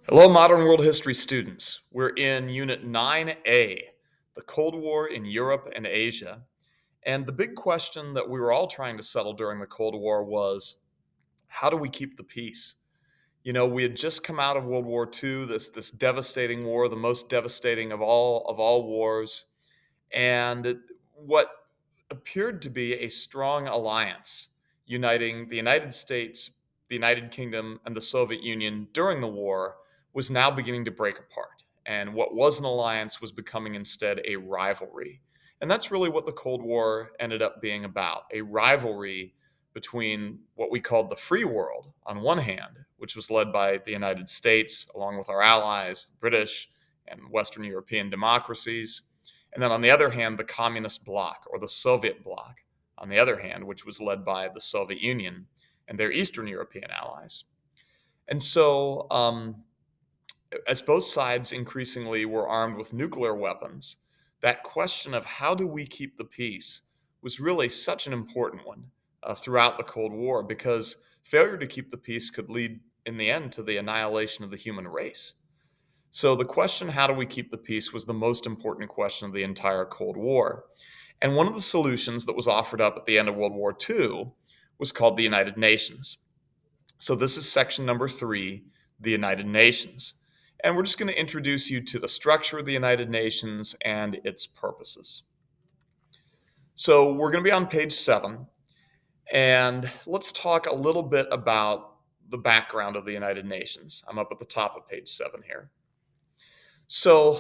Hello, Modern World History students. We're in Unit 9A, the Cold War in Europe and Asia. And the big question that we were all trying to settle during the Cold War was, how do we keep the peace? We had just come out of World War II, this devastating war, the most devastating of all wars, and what appeared to be a strong alliance uniting the United States, the United Kingdom, and the Soviet Union during the war was now beginning to break apart. And what was an alliance was becoming instead a rivalry. And that's really what the Cold War ended up being about, a rivalry between what we called the free world on one hand, which was led by the United States, along with our allies, the British and Western European democracies, and then on the other hand, the communist bloc or the Soviet bloc, on the other hand, which was led by the Soviet Union and their Eastern European allies. And so, as both sides increasingly were armed with nuclear weapons, that question of how do we keep the peace was really such an important one throughout the Cold War, because failure to keep the peace could lead, in the end, to the annihilation of the human race. So the question, how do we keep the peace, was the most important question of the entire Cold War. And one of the solutions that was offered up at the end of World War II was called the United Nations. So this is section number 3, the United Nations. And we're just going to introduce you to the structure of the United Nations and its purposes. So we're going to be on page 7, and let's talk a little bit about the background of the United Nations. I'm up at the top of page 7 here. So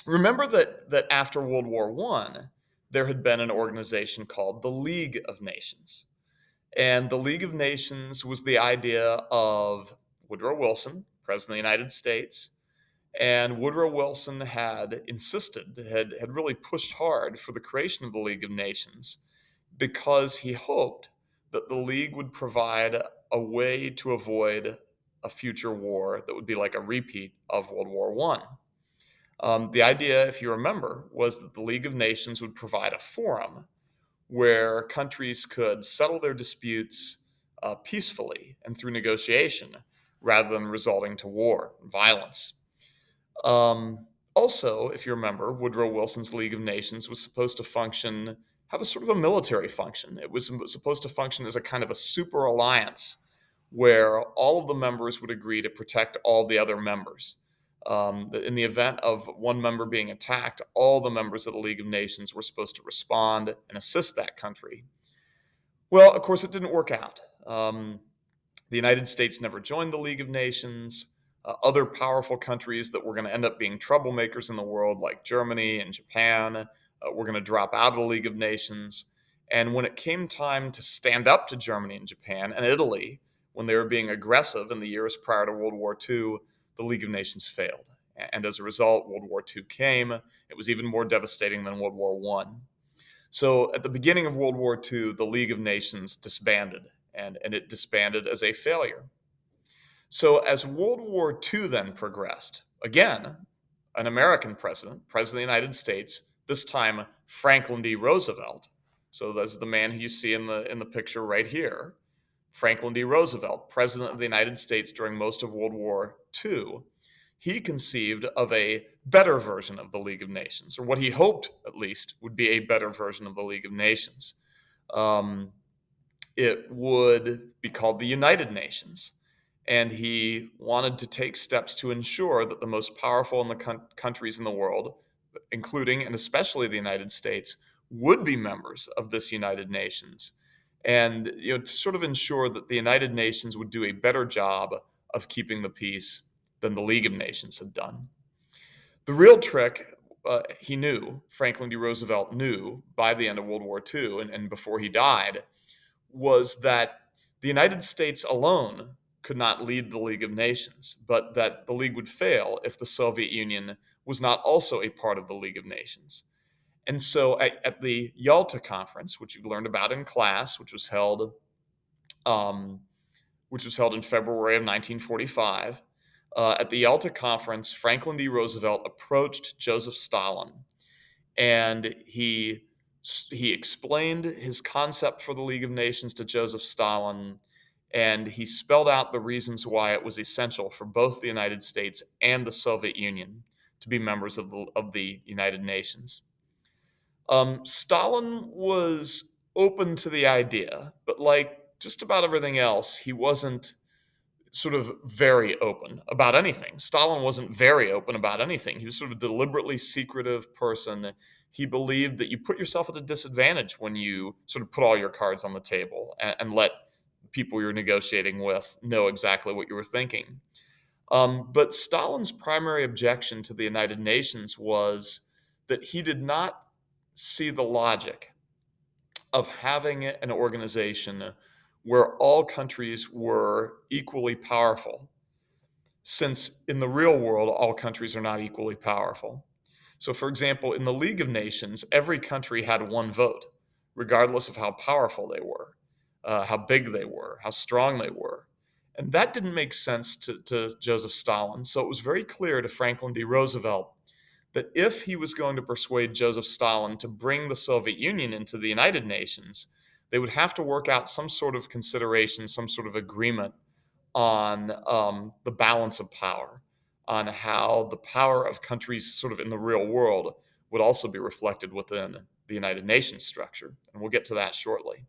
remember that after World War I, there had been an organization called the League of Nations. And the League of Nations was the idea of Woodrow Wilson, President of the United States. And Woodrow Wilson had insisted, had really pushed hard for the creation of the League of Nations because he hoped that the League would provide a way to avoid a future war that would be like a repeat of World War I. The idea, if you remember, was that the League of Nations would provide a forum where countries could settle their disputes peacefully and through negotiation rather than resulting to war and violence. Also, if you remember, Woodrow Wilson's League of Nations was supposed to have a sort of a military function. It was supposed to function as a kind of a super alliance where all of the members would agree to protect all the other members. In the event of one member being attacked, all the members of the League of Nations were supposed to respond and assist that country. Well, of course, it didn't work out. The United States never joined the League of Nations. Other powerful countries that were going to end up being troublemakers in the world, like Germany and Japan, were going to drop out of the League of Nations. And when it came time to stand up to Germany and Japan and Italy, when they were being aggressive in the years prior to World War II, the League of Nations failed. And as a result, World War II came. It was even more devastating than World War I. So at the beginning of World War II, the League of Nations disbanded, and it disbanded as a failure. So as World War II then progressed, again, an American president, President of the United States, this time Franklin D. Roosevelt. So that's the man who you see in the picture right here. Franklin D. Roosevelt, President of the United States during most of World War II, he conceived of a better version of the League of Nations, or what he hoped, at least, would be a better version of the League of Nations. It would be called the United Nations, and he wanted to take steps to ensure that the most powerful in the countries in the world, including and especially the United States, would be members of this United Nations, and to sort of ensure that the United Nations would do a better job of keeping the peace than the League of Nations had done. The real trick, Franklin D. Roosevelt knew by the end of World War II and before he died, was that the United States alone could not lead the League of Nations, but that the League would fail if the Soviet Union was not also a part of the League of Nations. And so at the Yalta Conference, which you learned about in class, which was held in February of 1945, at the Yalta Conference, Franklin D. Roosevelt approached Joseph Stalin, and he explained his concept for the League of Nations to Joseph Stalin, and he spelled out the reasons why it was essential for both the United States and the Soviet Union to be members of the United Nations. Stalin was open to the idea, but like just about everything else, he wasn't sort of very open about anything. Stalin wasn't very open about anything. He was sort of a deliberately secretive person. He believed that you put yourself at a disadvantage when you sort of put all your cards on the table and let people you're negotiating with know exactly what you were thinking. But Stalin's primary objection to the United Nations was that he did not see the logic of having an organization where all countries were equally powerful, since in the real world, all countries are not equally powerful. So, for example, in the League of Nations, every country had one vote, regardless of how powerful they were, how big they were, how strong they were. And that didn't make sense to Joseph Stalin. So it was very clear to Franklin D. Roosevelt that if he was going to persuade Joseph Stalin to bring the Soviet Union into the United Nations, they would have to work out some sort of consideration, some sort of agreement on the balance of power, on how the power of countries sort of in the real world would also be reflected within the United Nations structure. And we'll get to that shortly.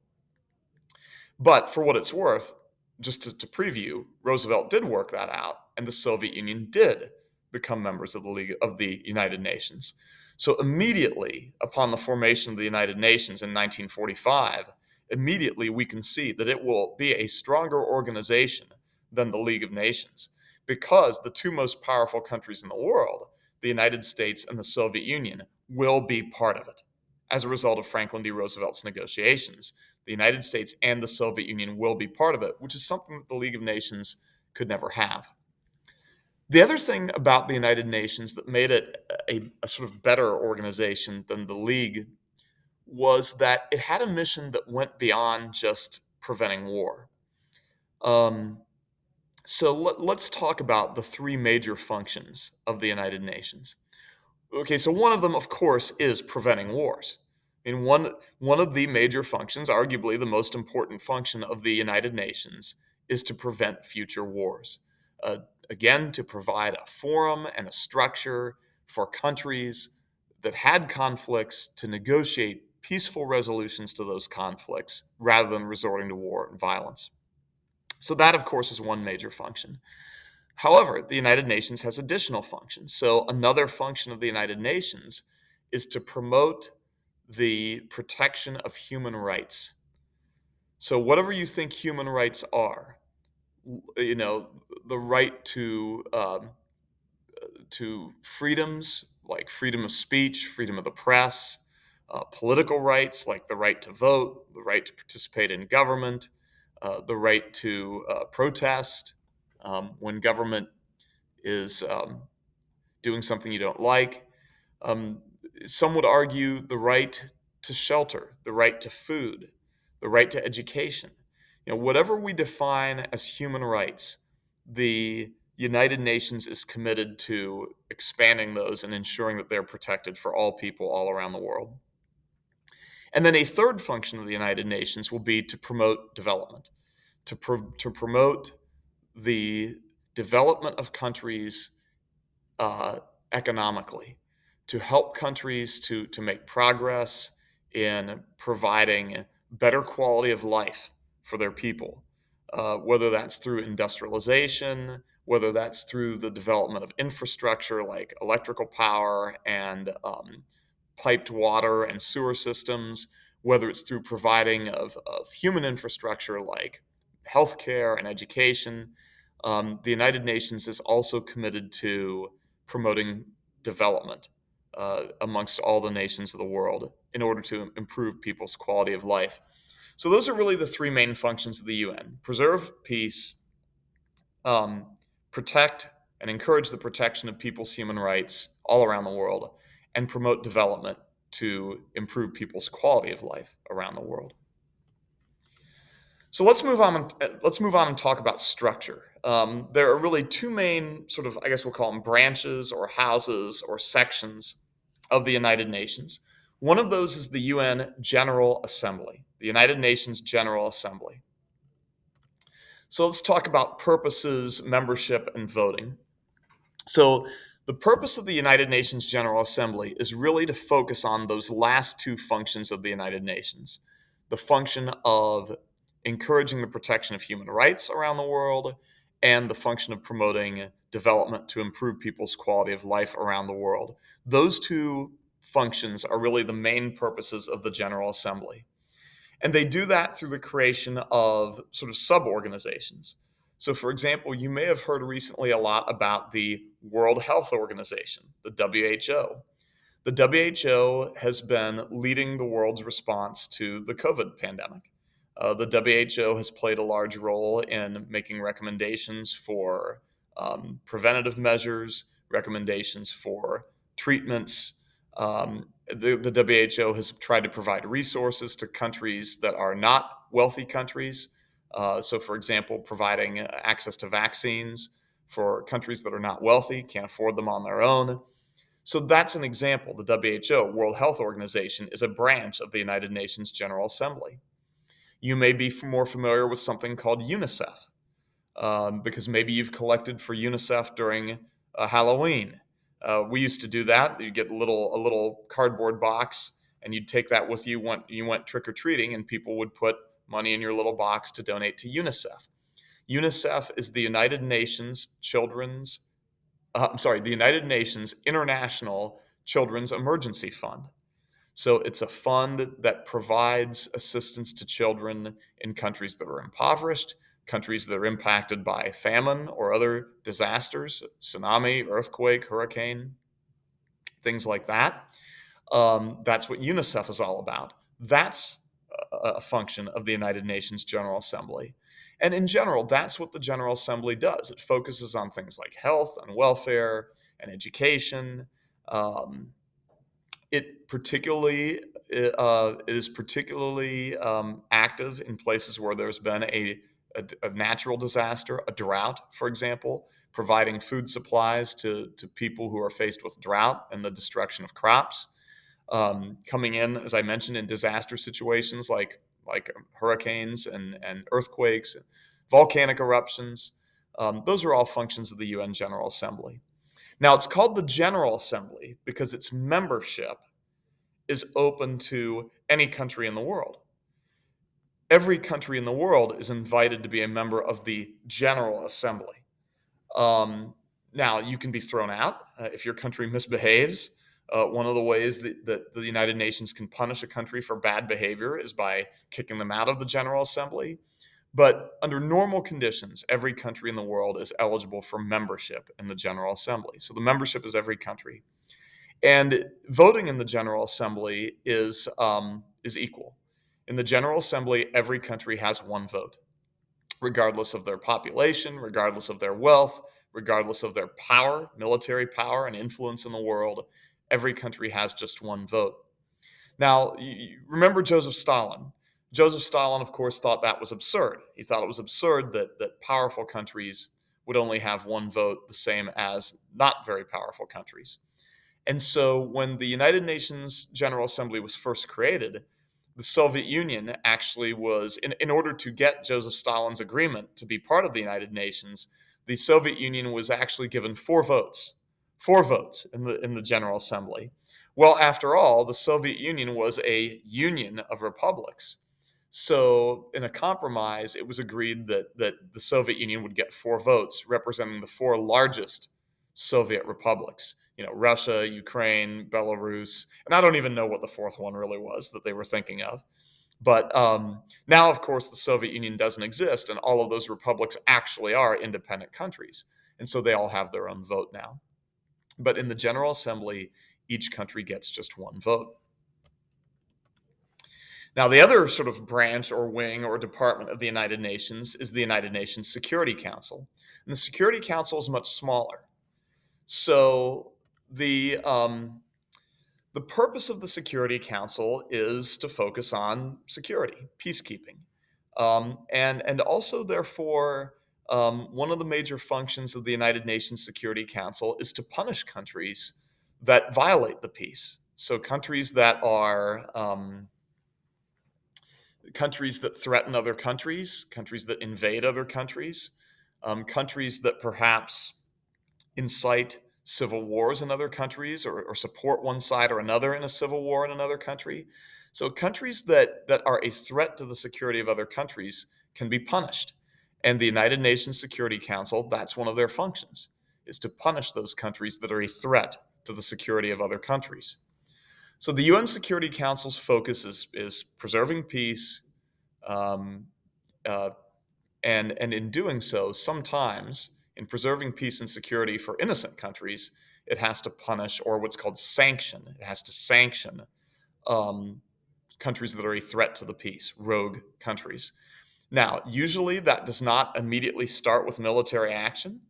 But for what it's worth, just to preview, Roosevelt did work that out, and the Soviet Union did become members of the League of the United Nations. So immediately upon the formation of the United Nations in 1945, immediately we can see that it will be a stronger organization than the League of Nations, because the two most powerful countries in the world, the United States and the Soviet Union, will be part of it. As a result of Franklin D. Roosevelt's negotiations, the United States and the Soviet Union will be part of it, which is something that the League of Nations could never have. The other thing about the United Nations that made it a sort of better organization than the League was that it had a mission that went beyond just preventing war. So let's talk about the three major functions of the United Nations. Okay, so one of them, of course, is preventing wars. And one of the major functions, arguably the most important function of the United Nations, is to prevent future wars. Again, to provide a forum and a structure for countries that had conflicts to negotiate peaceful resolutions to those conflicts rather than resorting to war and violence. So that, of course, is one major function. However, the United Nations has additional functions. So another function of the United Nations is to promote the protection of human rights. So whatever you think human rights are, you know, the right to freedoms like freedom of speech, freedom of the press, political rights like the right to vote, the right to participate in government, the right to protest when government is doing something you don't like. Um, some would argue the right to shelter, the right to food, the right to education. You know, whatever we define as human rights, the United Nations is committed to expanding those and ensuring that they're protected for all people all around the world. And then a third function of the United Nations will be to promote development, to promote the development of countries uh, economically, to help countries to make progress in providing better quality of life for their people, whether that's through industrialization, whether that's through the development of infrastructure like electrical power and piped water and sewer systems, whether it's through providing of human infrastructure like healthcare and education. The United Nations is also committed to promoting development amongst all the nations of the world in order to improve people's quality of life. So those are really the three main functions of the UN: preserve peace, um, protect and encourage the protection of people's human rights all around the world, and promote development to improve people's quality of life around the world. So let's move on. Let's move on and talk about structure. There are really two main sort of, I guess we'll call them branches or houses or sections of the United Nations. One of those is the UN General Assembly, the United Nations General Assembly. So let's talk about purposes, membership, and voting. So, the purpose of the United Nations General Assembly is really to focus on those last two functions of the United Nations: the function of encouraging the protection of human rights around the world, and the function of promoting development to improve people's quality of life around the world. Those two functions are really the main purposes of the General Assembly. And they do that through the creation of sort of sub organizations. So, for example, you may have heard recently a lot about the World Health Organization, the WHO. The WHO has been leading the world's response to the COVID pandemic. The WHO has played a large role in making recommendations for preventative measures, recommendations for treatments. The WHO has tried to provide resources to countries that are not wealthy countries. So, for example, providing access to vaccines for countries that are not wealthy, can't afford them on their own. So that's an example. The WHO, World Health Organization, is a branch of the United Nations General Assembly. You may be more familiar with something called UNICEF, because maybe you've collected for UNICEF during Halloween. We used to do that. You get a little cardboard box, and you'd take that with you when you went trick or treating, and people would put money in your little box to donate to UNICEF. UNICEF is the United Nations the United Nations International Children's Emergency Fund. So it's a fund that provides assistance to children in countries that are impoverished, countries that are impacted by famine or other disasters, tsunami, earthquake, hurricane, things like that. That's what UNICEF is all about. That's a function of the United Nations General Assembly. And in general, that's what the General Assembly does. It focuses on things like health and welfare and education. Um, it is particularly active in places where there's been a natural disaster, a drought, for example, providing food supplies to people who are faced with drought and the destruction of crops. Coming in, as I mentioned, in disaster situations like hurricanes and earthquakes, and volcanic eruptions. Those are all functions of the UN General Assembly. Now, it's called the General Assembly because its membership is open to any country in the world. Every country in the world is invited to be a member of the General Assembly. Um, Now, you can be thrown out if your country misbehaves. One of the ways that the United Nations can punish a country for bad behavior is by kicking them out of the General Assembly. But under normal conditions, every country in the world is eligible for membership in the General Assembly. So the membership is every country. And voting in the General Assembly is equal. In the General Assembly, every country has one vote, regardless of their population, regardless of their wealth, regardless of their power, military power, and influence in the world. Every country has just one vote. Now, you remember Joseph Stalin. Joseph Stalin, of course, thought that was absurd. He thought it was absurd that powerful countries would only have one vote, the same as not very powerful countries. And so when the United Nations General Assembly was first created, the Soviet Union actually was, in order to get Joseph Stalin's agreement to be part of the United Nations, the Soviet Union was actually given four votes in the General Assembly. Well, after all, the Soviet Union was a union of republics. So, in a compromise, it was agreed that the Soviet Union would get four votes, representing the four largest Soviet republics. Russia, Ukraine, Belarus, and I don't even know what the fourth one really was that they were thinking of. But now, of course, the Soviet Union doesn't exist, and all of those republics actually are independent countries. And so they all have their own vote now. But in the General Assembly, each country gets just one vote. Now, the other sort of branch or wing or department of the United Nations is the United Nations Security Council. And the Security Council is much smaller. So the purpose of the Security Council is to focus on security, peacekeeping, and also, therefore, one of the major functions of the United Nations Security Council is to punish countries that violate the peace. So countries that are countries that threaten other countries, countries that invade other countries, countries that perhaps incite civil wars in other countries, or support one side or another in a civil war in another country. So countries that are a threat to the security of other countries can be punished. And the United Nations Security Council, that's one of their functions, is to punish those countries that are a threat to the security of other countries. So the UN Security Council's focus is preserving peace, um, uh, and in doing so, sometimes in preserving peace and security for innocent countries, it has to punish, or what's called sanction. It has to sanction um, countries that are a threat to the peace, rogue countries. Now, usually that does not immediately start with military action.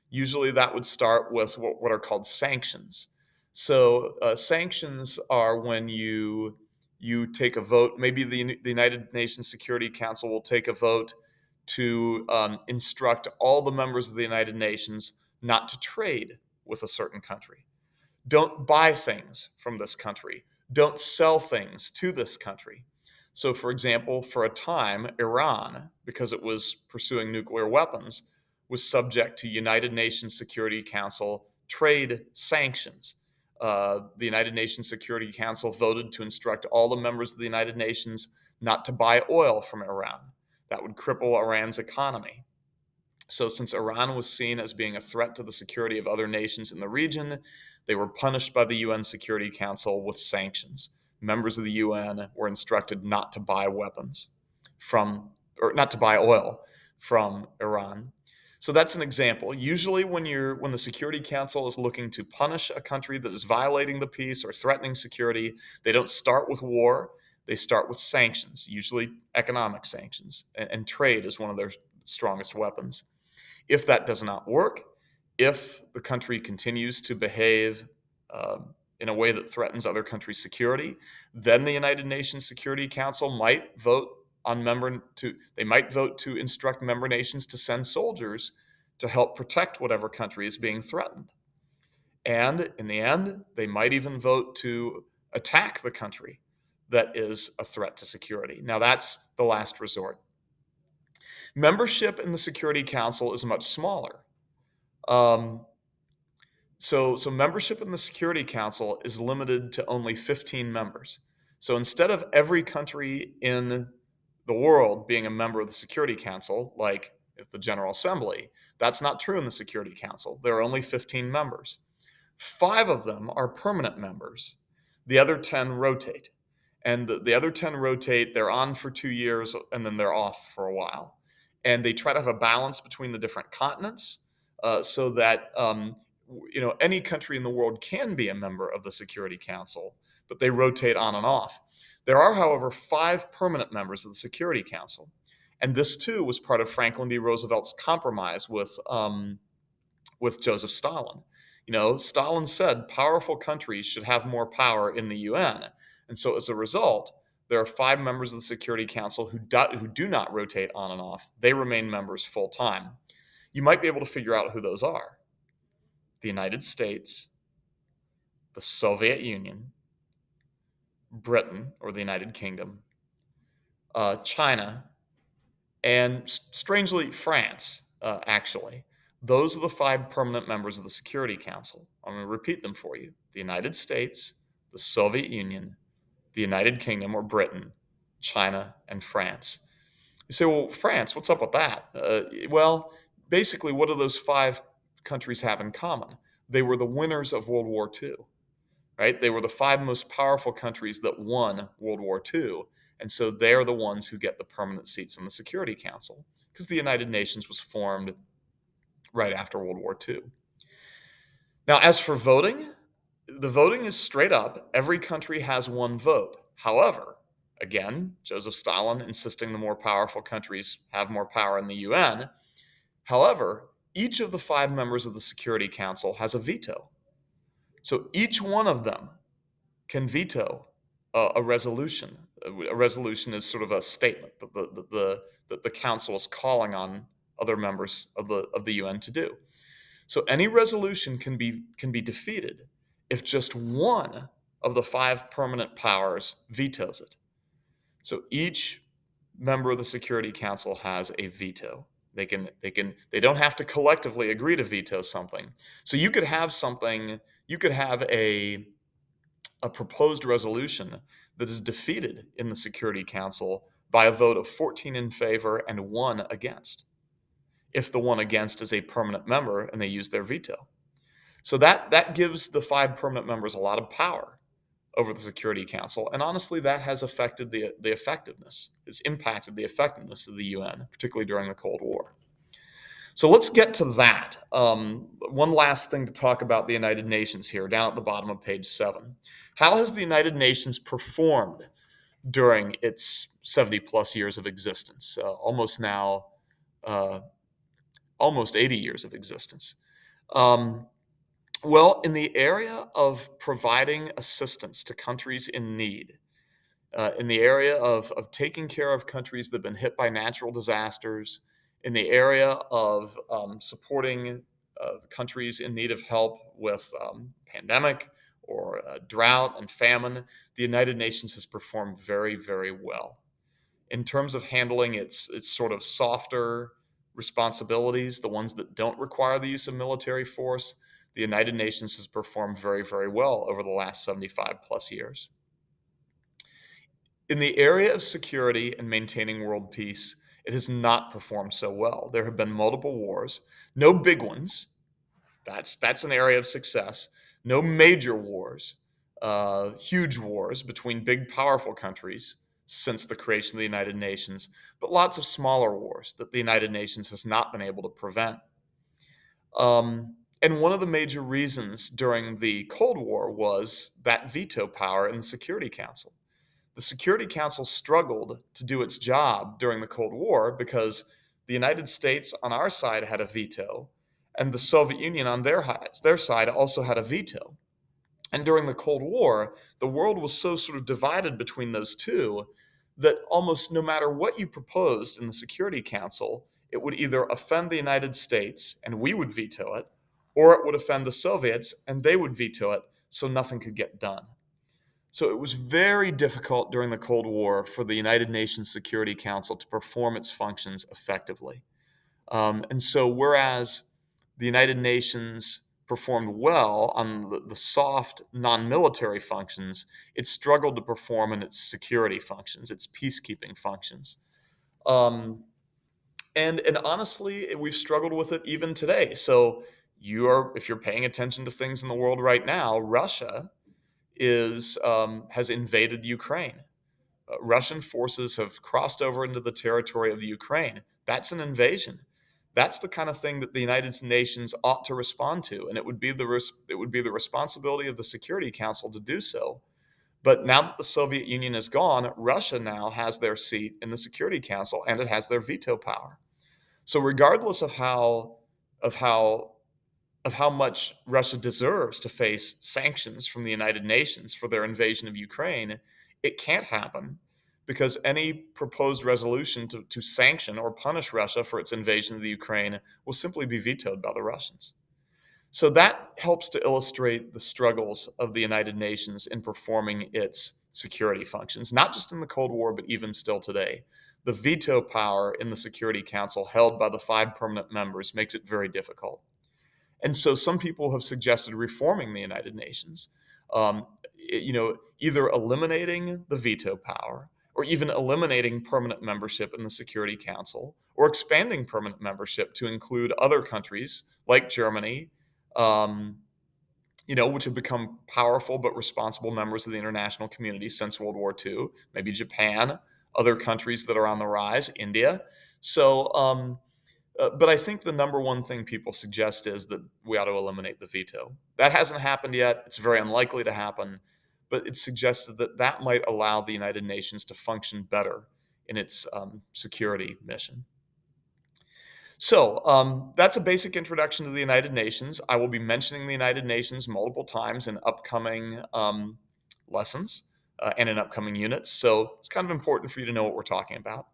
Usually that would start with what are called sanctions. So sanctions are when you take a vote. Maybe the United Nations Security Council will take a vote to instruct all the members of the United Nations not to trade with a certain country. Don't buy things from this country. Don't sell things to this country. So, for example, for a time, Iran, because it was pursuing nuclear weapons, was subject to United Nations Security Council trade sanctions. The United Nations Security Council voted to instruct all the members of the United Nations not to buy oil from Iran. That would cripple Iran's economy. So, since Iran was seen as being a threat to the security of other nations in the region, they were punished by the UN Security Council with sanctions. Members of the UN were instructed not to buy weapons from, or not to buy oil from Iran. So that's an example. Usually, when the Security Council is looking to punish a country that is violating the peace or threatening security, they don't start with war. They start with sanctions, usually economic sanctions, and trade is one of their strongest weapons. If that does not work, if the country continues to behave in a way that threatens other countries' security, then the United Nations Security Council might vote to instruct member nations to send soldiers to help protect whatever country is being threatened. And in the end, they might even vote to attack the country that is a threat to security. Now, that's the last resort. Membership in the Security Council is much smaller. Um, so membership in the Security Council is limited to only 15 members. So instead of every country in the world being a member of the Security Council, like at the General Assembly, that's not true in the Security Council. There are only 15 members. 5 of them are permanent members. The other 10 rotate. And the other 10 rotate, they're on for 2 years, and then they're off for a while. And they try to have a balance between the different continents so that any country in the world can be a member of the Security Council, but they rotate on and off. There are, however, 5 permanent members of the Security Council. And this, too, was part of Franklin D. Roosevelt's compromise with Joseph Stalin. Stalin said powerful countries should have more power in the UN. And so as a result, there are 5 members of the Security Council who do not rotate on and off. They remain members full time. You might be able to figure out who those are: the United States, the Soviet Union, Britain or the United Kingdom, China, and strangely, France, actually. Those are the 5 permanent members of the Security Council. I'm going to repeat them for you: the United States, the Soviet Union, the United Kingdom or Britain, China, and France. You say, well, France, what's up with that? Well, basically, what do those 5 countries have in common? They were the winners of World War II, right? They were the 5 most powerful countries that won World War II. And so they're the ones who get the permanent seats in the Security Council, because the United Nations was formed right after World War II. Now, as for voting, the voting is straight up. Every country has 1 vote. However, again, Joseph Stalin insisting the more powerful countries have more power in the UN. However, each of the 5 members of the Security Council has a veto. So each one of them can veto a resolution. A resolution is sort of a statement that the council is calling on other members of the UN to do. So any resolution can be defeated if just one of the 5 permanent powers vetoes it. So each member of the Security Council has a veto. They don't have to collectively agree to veto something. So you could have something, you could have a proposed resolution that is defeated in the Security Council by a vote of 14 in favor and 1 against, if the one against is a permanent member and they use their veto. So that gives the 5 permanent members a lot of power over the Security Council, and honestly, that has affected the effectiveness. It's impacted the effectiveness of the UN, particularly during the Cold War. So let's get to that. One last thing to talk about the United Nations here, down at the bottom of page 7. How has the United Nations performed during its 70 plus years of existence? Almost 80 years of existence. Well, in the area of providing assistance to countries in need, in the area of taking care of countries that have been hit by natural disasters, in the area of supporting countries in need of help with pandemic or drought and famine, the United Nations has performed very, very well. In terms of handling its sort of softer responsibilities, the ones that don't require the use of military force, the United Nations has performed very, very well over the last 75 plus years. In the area of security and maintaining world peace, it has not performed so well. There have been multiple wars, no big ones. That's an area of success. No major wars, huge wars between big, powerful countries since the creation of the United Nations, but lots of smaller wars that the United Nations has not been able to prevent. And one of the major reasons during the Cold War was that veto power in the Security Council. The Security Council struggled to do its job during the Cold War because the United States on our side had a veto, and the Soviet Union on their side also had a veto. And during the Cold War, the world was so sort of divided between those two that almost no matter what you proposed in the Security Council, it would either offend the United States and we would veto it, or it would offend the Soviets and they would veto it, so nothing could get done. So it was very difficult during the Cold War for the United Nations Security Council to perform its functions effectively. And so whereas the United Nations performed well on the soft, non-military functions, it struggled to perform in its security functions, its peacekeeping functions. And honestly, we've struggled with it even today. So if you're paying attention to things in the world right now, Russia has invaded Ukraine. Russian forces have crossed over into the territory of the Ukraine. That's an invasion. That's the kind of thing that the United Nations ought to respond to, and it would be the responsibility of the Security Council to do so. But now that the Soviet Union is gone, Russia now has their seat in the Security Council, and it has their veto power. So regardless of how much Russia deserves to face sanctions from the United Nations for their invasion of Ukraine, it can't happen because any proposed resolution to sanction or punish Russia for its invasion of the Ukraine will simply be vetoed by the Russians. So that helps to illustrate the struggles of the United Nations in performing its security functions, not just in the Cold War, but even still today. The veto power in the Security Council held by the 5 permanent members makes it very difficult. And so some people have suggested reforming the United Nations, either eliminating the veto power or even eliminating permanent membership in the Security Council or expanding permanent membership to include other countries like Germany, which have become powerful but responsible members of the international community since World War II, maybe Japan, other countries that are on the rise, India. So, but I think the number one thing people suggest is that we ought to eliminate the veto. That hasn't happened yet. It's very unlikely to happen, but it's suggested that might allow the United Nations to function better in its security mission. So that's a basic introduction to the United Nations. I will be mentioning the United Nations multiple times in upcoming lessons and in upcoming units. So it's kind of important for you to know what we're talking about.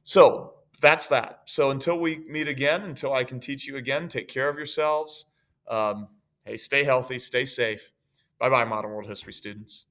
So that's that. So until we meet again, until I can teach you again, take care of yourselves. Hey, stay healthy, stay safe. Bye-bye, Modern World History students.